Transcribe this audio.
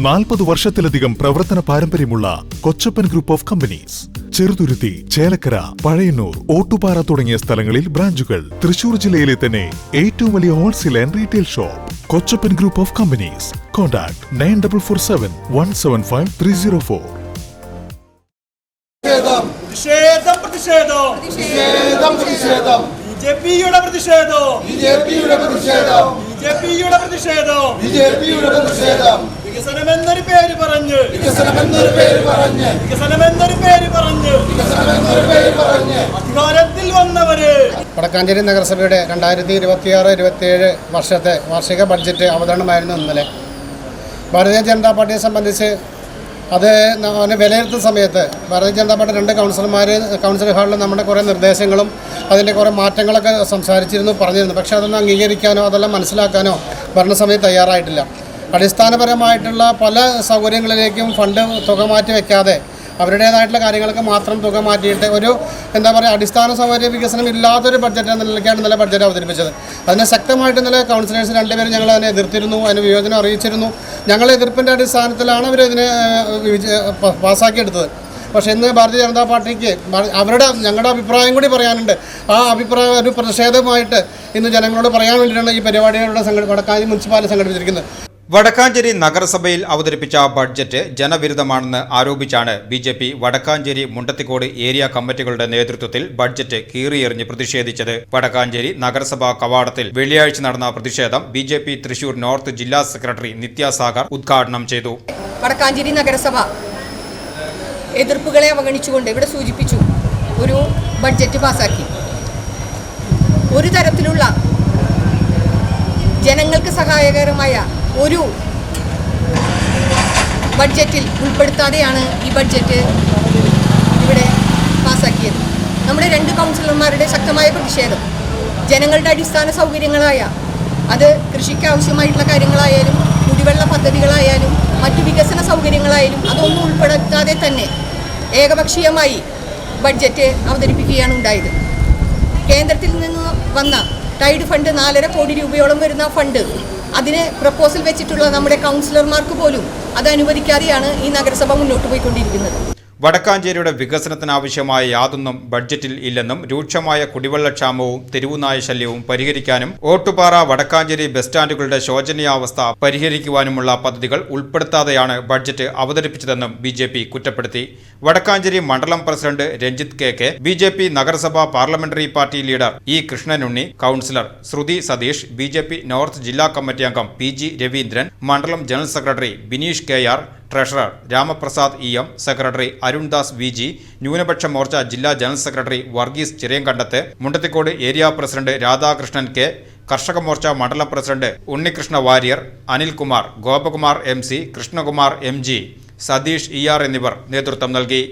40 വർഷത്തിലധികം പ്രവർത്തന പാരമ്പര്യമുള്ള Kochappan group of companies. Cheruthuruthy, Chelakkara, Pazhayannur, Ottupara തുടങ്ങിയ സ്ഥലങ്ങളിൽ ബ്രാഞ്ചുകൾ. തൃശൂർ ജില്ലയിലെ തന്നെ ഏറ്റവും വലിയ wholesale and retail shop Kochappan group of companies. Contact 9447 175 304. ബിജെപിയുടെ പ്രതിഷേധം. വികസനമെന്നൊരു പേര് പറഞ്ഞ് അധികാരത്തിൽ വന്നവര്. വടക്കാഞ്ചേരി നഗരസഭയുടെ 2026-27 വർഷത്തെ വാർഷിക ബഡ്ജറ്റ് അവതരണമായിരുന്നു ഇന്നലെ. ഭാരതീയ ജനതാ പാർട്ടിയെ സംബന്ധിച്ച് അത് വിലയിരുത്തുന്ന സമയത്ത് ഭാരതീയ ജനതാ പാർട്ടി 2 കൗൺസിൽ ഹാളിൽ നമ്മുടെ കുറേ നിർദ്ദേശങ്ങളും അതിൻ്റെ കുറേ മാറ്റങ്ങളൊക്കെ സംസാരിച്ചിരുന്നു, പറഞ്ഞിരുന്നു. പക്ഷേ അതൊന്നും അംഗീകരിക്കാനോ അതെല്ലാം മനസ്സിലാക്കാനോ ഭരണസമിതി തയ്യാറായിട്ടില്ല. അടിസ്ഥാനപരമായിട്ടുള്ള പല സൗകര്യങ്ങളിലേക്കും ഫണ്ട് തുക മാറ്റി വയ്ക്കാതെ അവരുടേതായിട്ടുള്ള കാര്യങ്ങൾക്ക് മാത്രം തുക മാറ്റിയിട്ട് ഒരു അടിസ്ഥാന സൗകര്യ വികസനം ഇല്ലാത്തൊരു ബഡ്ജറ്റ് എന്ന നിലയ്ക്കാണ് ഇന്നലെ ബഡ്ജറ്റ് അവതരിപ്പിച്ചത്. അതിനെ ശക്തമായിട്ട് ഇന്നലെ കൗൺസിലേഴ്സ് 2 പേരും ഞങ്ങൾ അതിനെ എതിർത്തിരുന്നു, അതിന് വിയോജനം അറിയിച്ചിരുന്നു. ഞങ്ങൾ എതിർപ്പിൻ്റെ അടിസ്ഥാനത്തിലാണ് അവരിതിനെ പാസ്സാക്കിയെടുത്തത്. പക്ഷേ ഇന്ന് ഭാരതീയ ജനതാ പാർട്ടിക്ക് ഞങ്ങളുടെ അഭിപ്രായം കൂടി പറയാനുണ്ട്. ആ അഭിപ്രായം ഒരു പ്രതിഷേധമായിട്ട് ഇന്ന് ജനങ്ങളോട് പറയാൻ വേണ്ടിയിട്ടാണ് ഈ പരിപാടികളുടെ വടക്കാഞ്ചേരി മുനിസിപ്പാലിറ്റി സംഘടിപ്പിച്ചിരിക്കുന്നത്. വടക്കാഞ്ചേരി നഗരസഭയിൽ അവതരിപ്പിച്ച ബഡ്ജറ്റ് ജനവിരുദ്ധമാണെന്ന് ആരോപിച്ചാണ് ബിജെപി വടക്കാഞ്ചേരി മുണ്ടത്തിക്കോട് ഏരിയ കമ്മിറ്റികളുടെ നേതൃത്വത്തിൽ ബഡ്ജറ്റ് കീറിയെറിഞ്ഞ് പ്രതിഷേധിച്ചത്. വടക്കാഞ്ചേരി നഗരസഭാ കവാടത്തിൽ വെള്ളിയാഴ്ച നടന്ന പ്രതിഷേധം ബിജെപി തൃശൂർ നോർത്ത് ജില്ലാ സെക്രട്ടറി നിത്യാസാഗർ ഉദ്ഘാടനം ചെയ്തു. വടക്കാഞ്ചേരി നഗരസഭ എതിർപ്പുകളെ അവഗണിച്ചുകൊണ്ട് ഇവിടെ സൂചിപ്പിച്ചു ഒരു ബഡ്ജറ്റ് പാസാക്കി. ഒരു തരത്തിലുള്ള ജനങ്ങൾക്ക് സഹായകരമായ ഒരു ബഡ്ജറ്റിൽ ഉൾപ്പെടുത്താതെയാണ് ഈ ബഡ്ജറ്റ് ഇവിടെ പാസാക്കിയത്. നമ്മുടെ 2 കൗൺസിലർമാരുടെ ശക്തമായ പ്രതിഷേധം ജനങ്ങളുടെ അടിസ്ഥാന സൗകര്യങ്ങളായ അത് കൃഷിക്ക് ആവശ്യമായിട്ടുള്ള കാര്യങ്ങളായാലും കുടിവെള്ള പദ്ധതികളായാലും മറ്റു വികസന സൗകര്യങ്ങളായാലും അതൊന്നും ഉൾപ്പെടുത്താതെ തന്നെ ഏകപക്ഷീയമായി ബഡ്ജറ്റ് അവതരിപ്പിക്കുകയാണ് ഉണ്ടായത്. കേന്ദ്രത്തിൽ നിന്ന് വന്ന ടൈഡ് ഫണ്ട് 4.5 കോടി രൂപയോളം വരുന്ന ഫണ്ട് അതിന് പ്രപ്പോസൽ വെച്ചിട്ടുള്ള നമ്മുടെ കൗൺസിലർമാർക്ക് പോലും അത് അനുവദിക്കാതെയാണ് ഈ നഗരസഭ മുന്നോട്ട് പോയിക്കൊണ്ടിരിക്കുന്നത്. വടക്കാഞ്ചേരിയുടെ വികസനത്തിനാവശ്യമായ യാതൊന്നും ബഡ്ജറ്റിൽ ഇല്ലെന്നും രൂക്ഷമായ കുടിവെള്ളക്ഷാമവും തെരുവുനായ ശല്യവും പരിഹരിക്കാനും ഓട്ടുപാറ വടക്കാഞ്ചേരി ബസ് സ്റ്റാൻഡുകളുടെ ശോചനീയാവസ്ഥ പരിഹരിക്കുവാനുമുള്ള പദ്ധതികൾ ഉൾപ്പെടുത്താതെയാണ് ബഡ്ജറ്റ് അവതരിപ്പിച്ചതെന്നും ബിജെപി കുറ്റപ്പെടുത്തി. വടക്കാഞ്ചേരി മണ്ഡലം പ്രസിഡന്റ് രഞ്ജിത്ത് കെ, ബിജെപി നഗരസഭാ parliamentary party leader E Krishnanunni, councillor Sruthi Satheesh, BJP north ജില്ലാ കമ്മിറ്റി അംഗം PG രവീന്ദ്രൻ, മണ്ഡലം general secretary Bineesh KR, treasurer Ramaprasad EM, secretary Arundas VG, ന്യൂനപക്ഷ മോർച്ച ജില്ലാ general secretary Varghese Chirayankandath, Mundathikode area president Radhakrishnan K, കർഷക മോർച്ച മണ്ഡലം president Unnikrishna Warrier, Anilkumar, Gopakumar MC, Krishnakumar MG, Satheesh ER എന്നിവർ നേതൃത്വം നൽകി.